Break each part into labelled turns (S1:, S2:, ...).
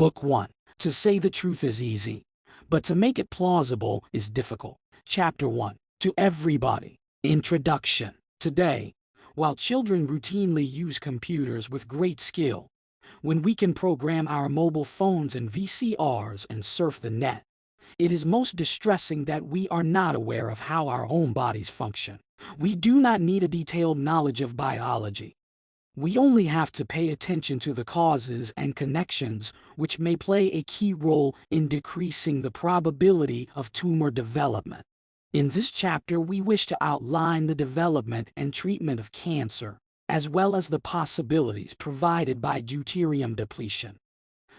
S1: Book 1. To say the truth is easy, but to make it plausible is difficult. Chapter 1. To everybody. Introduction. Today, while children routinely use computers with great skill, when we can program our mobile phones and VCRs and surf the net, it is most distressing that we are not aware of how our own bodies function. We do not need a detailed knowledge of biology. We only have to pay attention to the causes and connections which may play a key role in decreasing the probability of tumor development. In this chapter, we wish to outline the development and treatment of cancer, as well as the possibilities provided by deuterium depletion.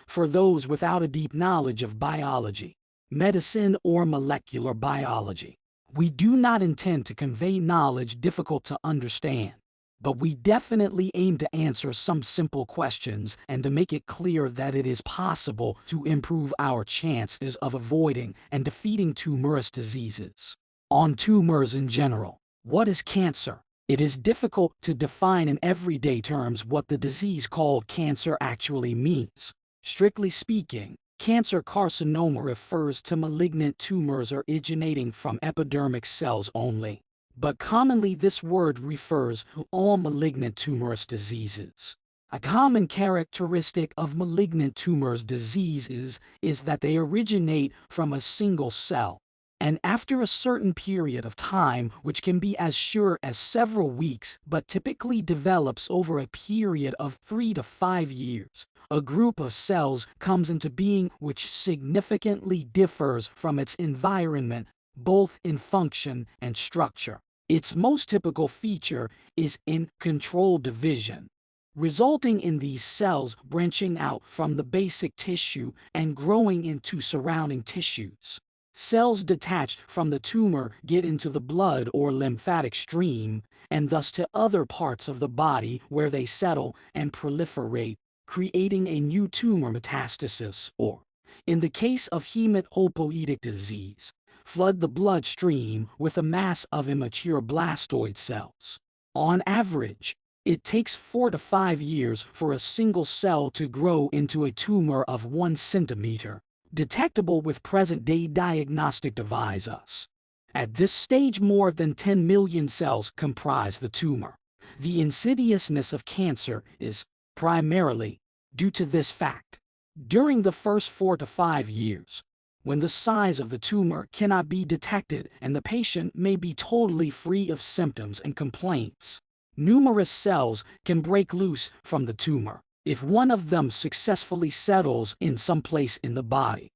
S1: For those without a deep knowledge of biology, medicine, or molecular biology, we do not intend to convey knowledge difficult to understand, but we definitely aim to answer some simple questions and to make it clear that it is possible to improve our chances of avoiding and defeating tumorous diseases. On tumors in general, what is cancer? It is difficult to define in everyday terms what the disease called cancer actually means. Strictly speaking, cancer carcinoma refers to malignant tumors originating from epidermic cells only, but commonly this word refers to all malignant tumorous diseases. A common characteristic of malignant tumorous diseases is that they originate from a single cell, and after a certain period of time, which can be as short as several weeks but typically develops over a period of 3 to 5 years, a group of cells comes into being which significantly differs from its environment, both in function and structure. Its most typical feature is in control division, resulting in these cells branching out from the basic tissue and growing into surrounding tissues. Cells detached from the tumor get into the blood or lymphatic stream, and thus to other parts of the body where they settle and proliferate, creating a new tumor metastasis, or, in the case of hematopoietic disease, flood the bloodstream with a mass of immature blastoid cells. On average, it takes 4 to 5 years for a single cell to grow into a tumor of 1 centimeter, detectable with present-day diagnostic devices. At this stage, more than 10 million cells comprise the tumor. The insidiousness of cancer is, primarily, due to this fact. During the first 4 to 5 years, when the size of the tumor cannot be detected and the patient may be totally free of symptoms and complaints, numerous cells can break loose from the tumor if one of them successfully settles in some place in the body.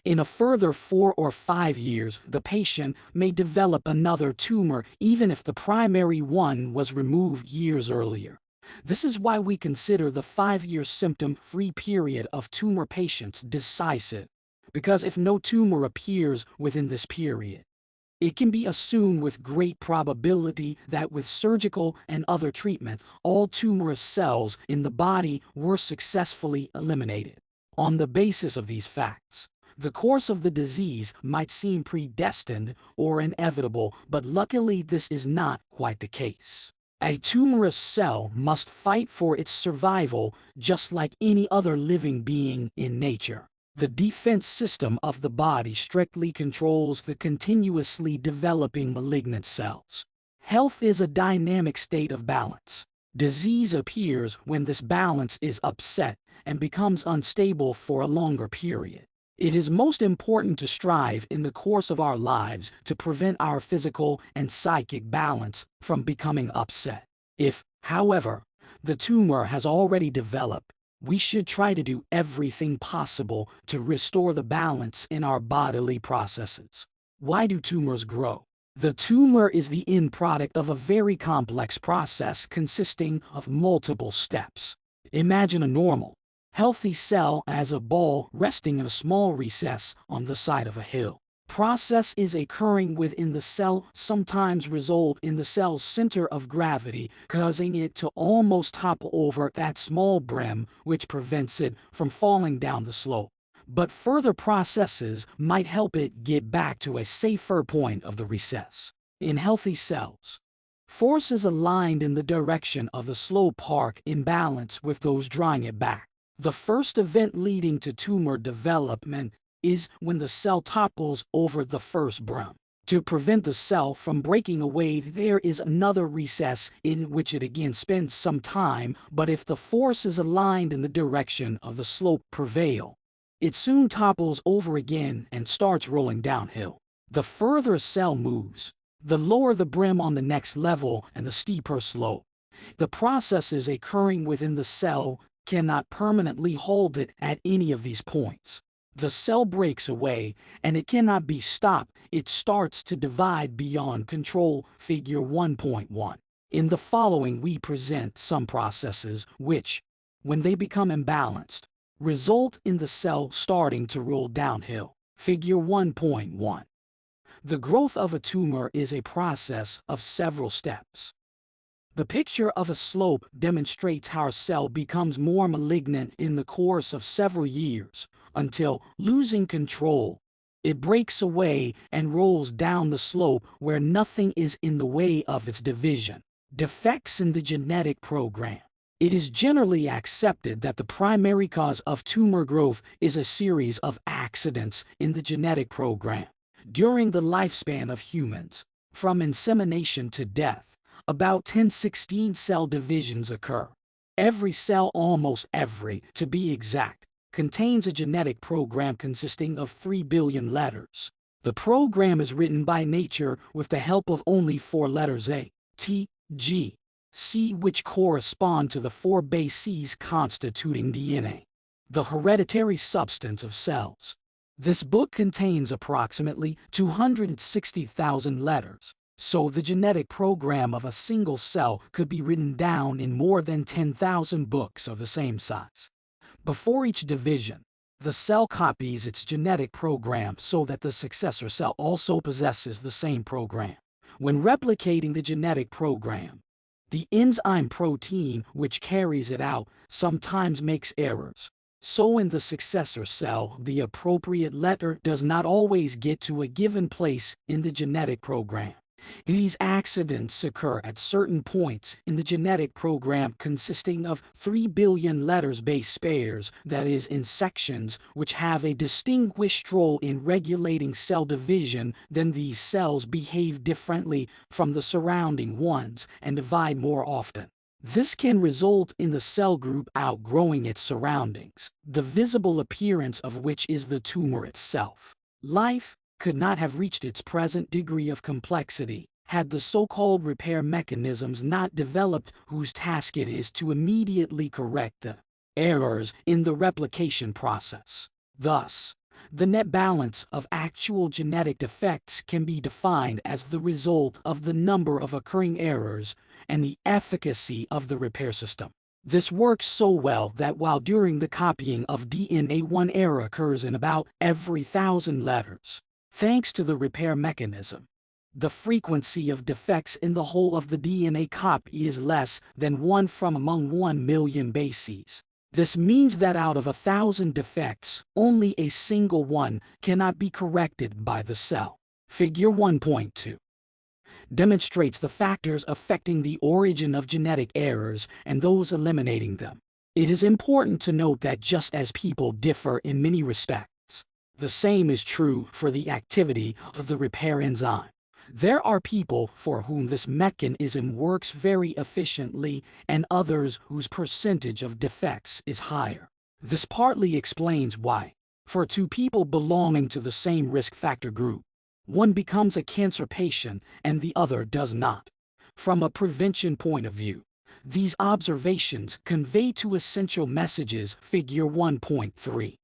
S1: In a further 4 or 5 years, the patient may develop another tumor even if the primary one was removed years earlier. This is why we consider the 5-year symptom-free period of tumor patients decisive, because if no tumor appears within this period, it can be assumed with great probability that with surgical and other treatment, all tumorous cells in the body were successfully eliminated. On the basis of these facts, the course of the disease might seem predestined or inevitable, but luckily this is not quite the case. A tumorous cell must fight for its survival just like any other living being in nature. The defense system of the body strictly controls the continuously developing malignant cells. Health is a dynamic state of balance. Disease appears when this balance is upset and becomes unstable for a longer period. It is most important to strive in the course of our lives to prevent our physical and psychic balance from becoming upset. If, however, the tumor has already developed, we should try to do everything possible to restore the balance in our bodily processes. Why do tumors grow? The tumor is the end product of a very complex process consisting of multiple steps. Imagine a normal, healthy cell as a ball resting in a small recess on the side of a hill. Process is occurring within the cell, sometimes result in the cell's center of gravity, causing it to almost topple over that small brim, which prevents it from falling down the slope. But further processes might help it get back to a safer point of the recess. In healthy cells, forces aligned in the direction of the slope are in balance with those drawing it back. The first event leading to tumor development is when the cell topples over the first brim. To prevent the cell from breaking away, there is another recess in which it again spends some time, but if the force is aligned in the direction of the slope prevail, it soon topples over again and starts rolling downhill. The further a cell moves, the lower the brim on the next level and the steeper slope. The processes occurring within the cell cannot permanently hold it at any of these points. The cell breaks away, and it cannot be stopped. It starts to divide beyond control. Figure 1.1. In the following we present some processes which, when they become imbalanced, result in the cell starting to roll downhill. Figure 1.1. The growth of a tumor is a process of several steps. The picture of a slope demonstrates how a cell becomes more malignant in the course of several years, until, losing control, it breaks away and rolls down the slope where nothing is in the way of its division. Defects in the genetic program. It is generally accepted that the primary cause of tumor growth is a series of accidents in the genetic program. During the lifespan of humans, from insemination to death, about 10-16 cell divisions occur. Every cell, almost every, to be exact, contains a genetic program consisting of 3 billion letters. The program is written by nature with the help of only 4 letters A, T, G, C, which correspond to the 4 bases constituting DNA, the hereditary substance of cells. This book contains approximately 260,000 letters, so the genetic program of a single cell could be written down in more than 10,000 books of the same size. Before each division, the cell copies its genetic program so that the successor cell also possesses the same program. When replicating the genetic program, the enzyme protein which carries it out sometimes makes errors. So in the successor cell, the appropriate letter does not always get to a given place in the genetic program. These accidents occur at certain points in the genetic program consisting of 3 billion letters base pairs, that is, in sections which have a distinguished role in regulating cell division. Then these cells behave differently from the surrounding ones and divide more often. This can result in the cell group outgrowing its surroundings, the visible appearance of which is the tumor itself. Life could not have reached its present degree of complexity had the so-called repair mechanisms not developed, whose task it is to immediately correct the errors in the replication process. Thus, the net balance of actual genetic defects can be defined as the result of the number of occurring errors and the efficacy of the repair system. This works so well that while during the copying of DNA 1 error occurs in about every 1,000 letters, thanks to the repair mechanism, the frequency of defects in the whole of the DNA copy is less than 1 from among 1 million bases. This means that out of 1,000 defects, only a single one cannot be corrected by the cell. Figure 1.2 demonstrates the factors affecting the origin of genetic errors and those eliminating them. It is important to note that just as people differ in many respects, the same is true for the activity of the repair enzyme. There are people for whom this mechanism works very efficiently and others whose percentage of defects is higher. This partly explains why, for 2 people belonging to the same risk factor group, one becomes a cancer patient and the other does not. From a prevention point of view, these observations convey 2 essential messages. Figure 1.3.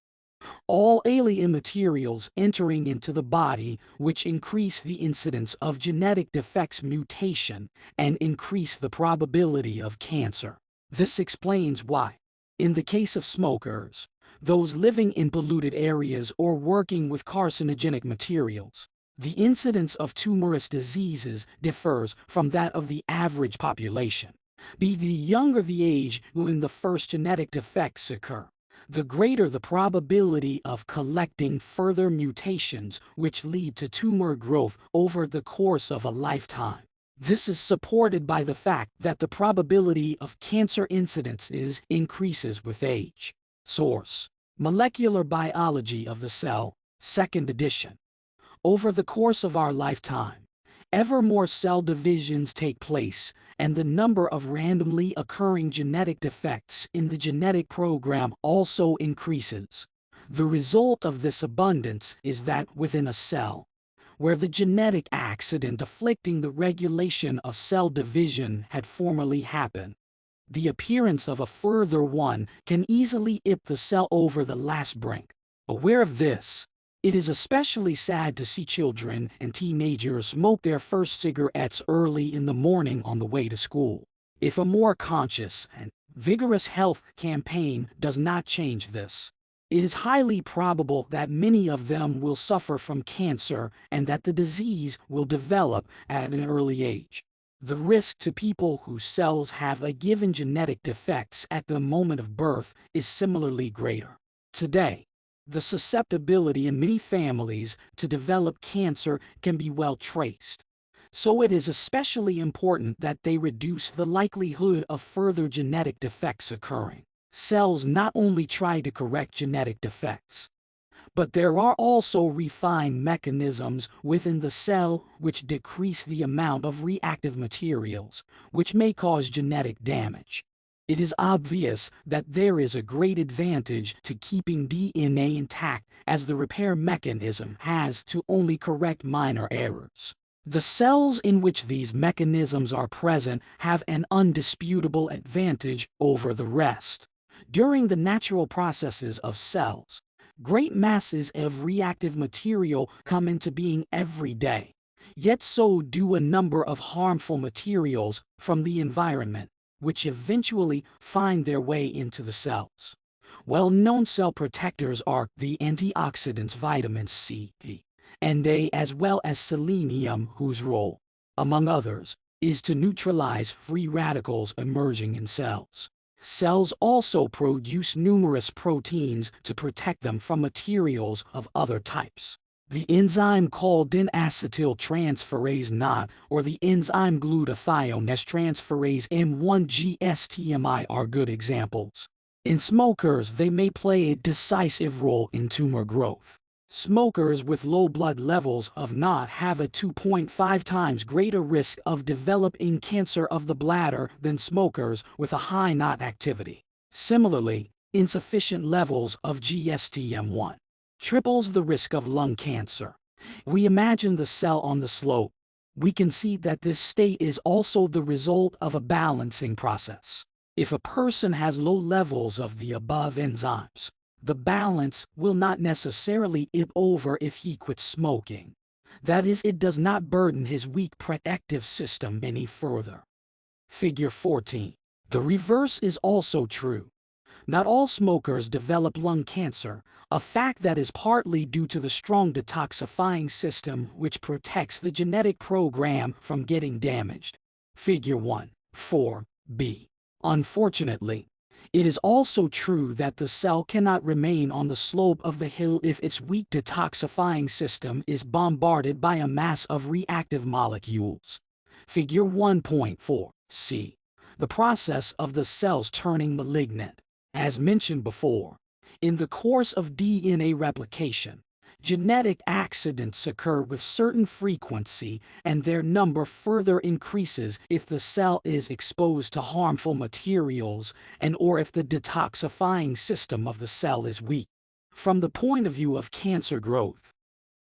S1: All alien materials entering into the body which increase the incidence of genetic defects mutation and increase the probability of cancer. This explains why, in the case of smokers, those living in polluted areas or working with carcinogenic materials, the incidence of tumorous diseases differs from that of the average population. The younger the age when the first genetic defects occur, the greater the probability of collecting further mutations which lead to tumor growth over the course of a lifetime. This is supported by the fact that the probability of cancer incidence increases with age. Source: Molecular Biology of the Cell, 2nd edition. Over the course of our lifetime, ever more cell divisions take place, and the number of randomly occurring genetic defects in the genetic program also increases. The result of this abundance is that within a cell, where the genetic accident afflicting the regulation of cell division had formerly happened, the appearance of a further one can easily tip the cell over the last brink. Aware of this, it is especially sad to see children and teenagers smoke their first cigarettes early in the morning on the way to school. If a more conscious and vigorous health campaign does not change this, it is highly probable that many of them will suffer from cancer and that the disease will develop at an early age. The risk to people whose cells have a given genetic defects at the moment of birth is similarly greater. Today, the susceptibility in many families to develop cancer can be well traced. So it is especially important that they reduce the likelihood of further genetic defects occurring. Cells not only try to correct genetic defects, but there are also refined mechanisms within the cell which decrease the amount of reactive materials, which may cause genetic damage. It is obvious that there is a great advantage to keeping DNA intact, as the repair mechanism has to only correct minor errors. The cells in which these mechanisms are present have an undisputable advantage over the rest. During the natural processes of cells, great masses of reactive material come into being every day, yet so do a number of harmful materials from the environment, which eventually find their way into the cells. Well-known cell protectors are the antioxidants vitamin C and A, as well as selenium, whose role, among others, is to neutralize free radicals emerging in cells. Cells also produce numerous proteins to protect them from materials of other types. The enzyme called N-acetyltransferase NOT or the enzyme glutathione-transferase M1-GSTMI are good examples. In smokers, they may play a decisive role in tumor growth. Smokers with low blood levels of NOT have a 2.5 times greater risk of developing cancer of the bladder than smokers with a high NOT activity. Similarly, insufficient levels of GSTM1 triples the risk of lung cancer. We imagine the cell on the slope. We can see that this state is also the result of a balancing process. If a person has low levels of the above enzymes, the balance will not necessarily tip over if he quits smoking. That is, it does not burden his weak protective system any further. Figure 14. The reverse is also true. Not all smokers develop lung cancer, a fact that is partly due to the strong detoxifying system which protects the genetic program from getting damaged. Figure 1.4b. Unfortunately, it is also true that the cell cannot remain on the slope of the hill if its weak detoxifying system is bombarded by a mass of reactive molecules. Figure 1.4c. The process of the cells turning malignant. As mentioned before, in the course of DNA replication, genetic accidents occur with certain frequency, and their number further increases if the cell is exposed to harmful materials and or if the detoxifying system of the cell is weak. From the point of view of cancer growth,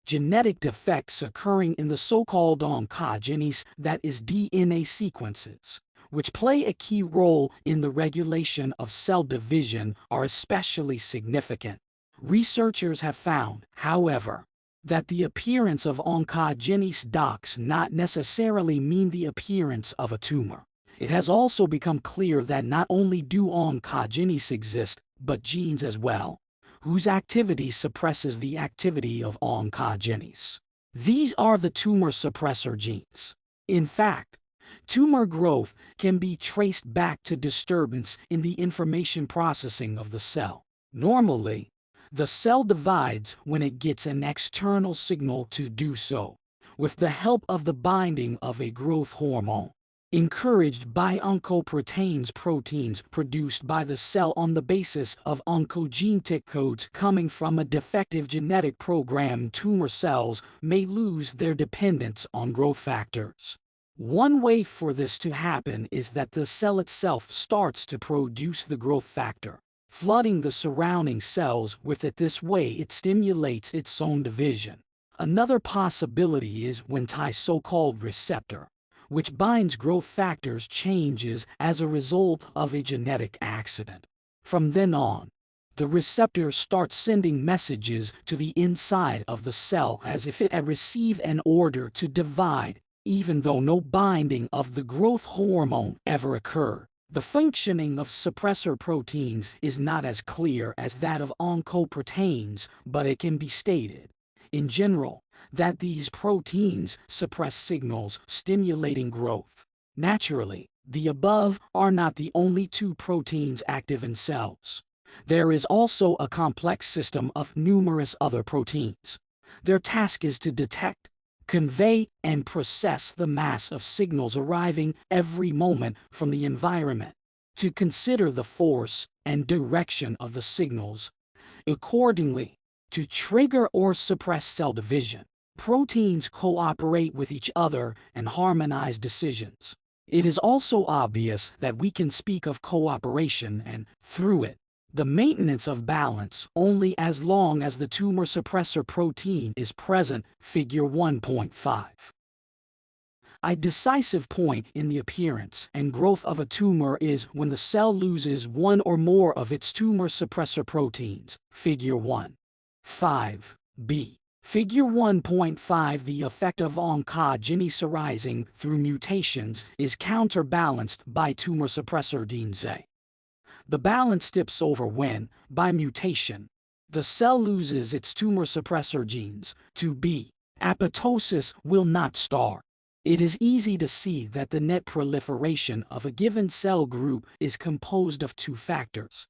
S1: genetic defects occurring in the so-called oncogenes, that is DNA sequences, which play a key role in the regulation of cell division, are especially significant. Researchers have found, however, that the appearance of oncogenes does not necessarily mean the appearance of a tumor. It has also become clear that not only do oncogenes exist, but genes as well, whose activity suppresses the activity of oncogenes. These are the tumor suppressor genes. In fact, tumor growth can be traced back to disturbance in the information processing of the cell. Normally, the cell divides when it gets an external signal to do so, with the help of the binding of a growth hormone. encouraged by oncoproteins, proteins produced by the cell on the basis of oncogenic codes coming from a defective genetic program. Tumor cells may lose their dependence on growth factors. One way for this to happen is that the cell itself starts to produce the growth factor, flooding the surrounding cells with it. This way it stimulates its own division. Another possibility is when the so-called receptor, which binds growth factors, changes as a result of a genetic accident. From then on, the receptor starts sending messages to the inside of the cell as if it had received an order to divide, even though no binding of the growth hormone ever occurred. The functioning of suppressor proteins is not as clear as that of oncoproteins, but it can be stated, in general, that these proteins suppress signals stimulating growth. Naturally, the above are not the only two proteins active in cells. There is also a complex system of numerous other proteins. Their task is to detect, convey, and process the mass of signals arriving every moment from the environment, to consider the force and direction of the signals, accordingly, to trigger or suppress cell division. Proteins cooperate with each other and harmonize decisions. It is also obvious that we can speak of cooperation and, through it, the maintenance of balance only as long as the tumor suppressor protein is present. Figure 1.5. A decisive point in the appearance and growth of a tumor is when the cell loses one or more of its tumor suppressor proteins. Figure 1.5b. Figure 1.5. The effect of oncogenes arising through mutations is counterbalanced by tumor suppressor genes A. The balance tips over when, by mutation, the cell loses its tumor suppressor genes. To B. Apoptosis will not start. It is easy to see that the net proliferation of a given cell group is composed of two factors: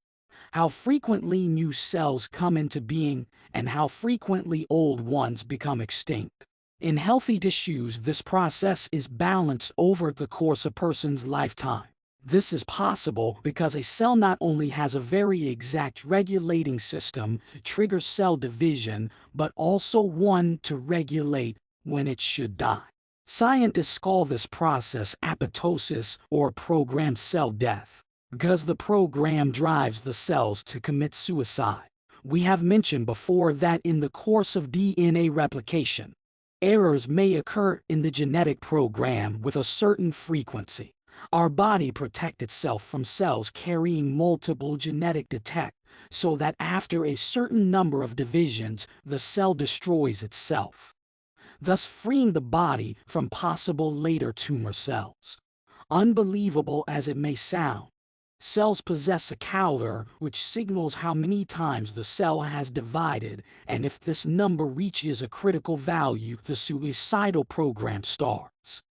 S1: how frequently new cells come into being and how frequently old ones become extinct. In healthy tissues, this process is balanced over the course of a person's lifetime. This is possible because a cell not only has a very exact regulating system to trigger cell division, but also one to regulate when it should die. Scientists call this process apoptosis or programmed cell death, because the program drives the cells to commit suicide. We have mentioned before that in the course of DNA replication, errors may occur in the genetic program with a certain frequency. Our body protects itself from cells carrying multiple genetic defects, so that after a certain number of divisions, the cell destroys itself, thus freeing the body from possible later tumor cells. Unbelievable as it may sound, cells possess a counter which signals how many times the cell has divided, and if this number reaches a critical value, the suicidal program starts.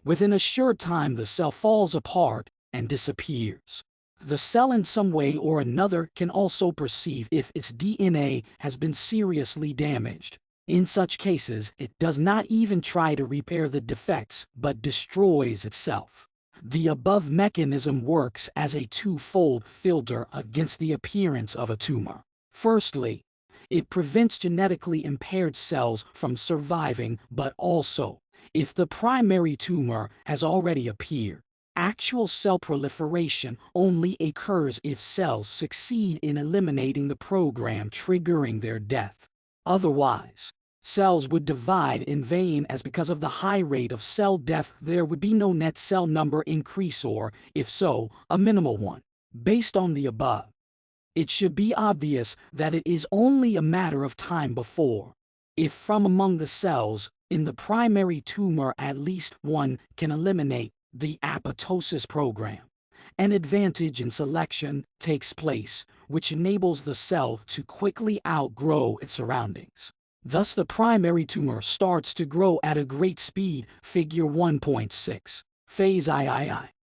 S1: Within a short time, the cell falls apart and disappears. The cell in some way or another can also perceive if its DNA has been seriously damaged. In such cases, it does not even try to repair the defects, but destroys itself. The above mechanism works as a twofold filter against the appearance of a tumor. Firstly, it prevents genetically impaired cells from surviving, but also, if the primary tumor has already appeared, actual cell proliferation only occurs if cells succeed in eliminating the program triggering their death. Otherwise, cells would divide in vain, as because of the high rate of cell death there would be no net cell number increase, or, if so, a minimal one. Based on the above, it should be obvious that it is only a matter of time before, if from among the cells in the primary tumor at least one can eliminate the apoptosis program, an advantage in selection takes place which enables the cell to quickly outgrow its surroundings. Thus the primary tumor starts to grow at a great speed. Figure 1.6. Phase III.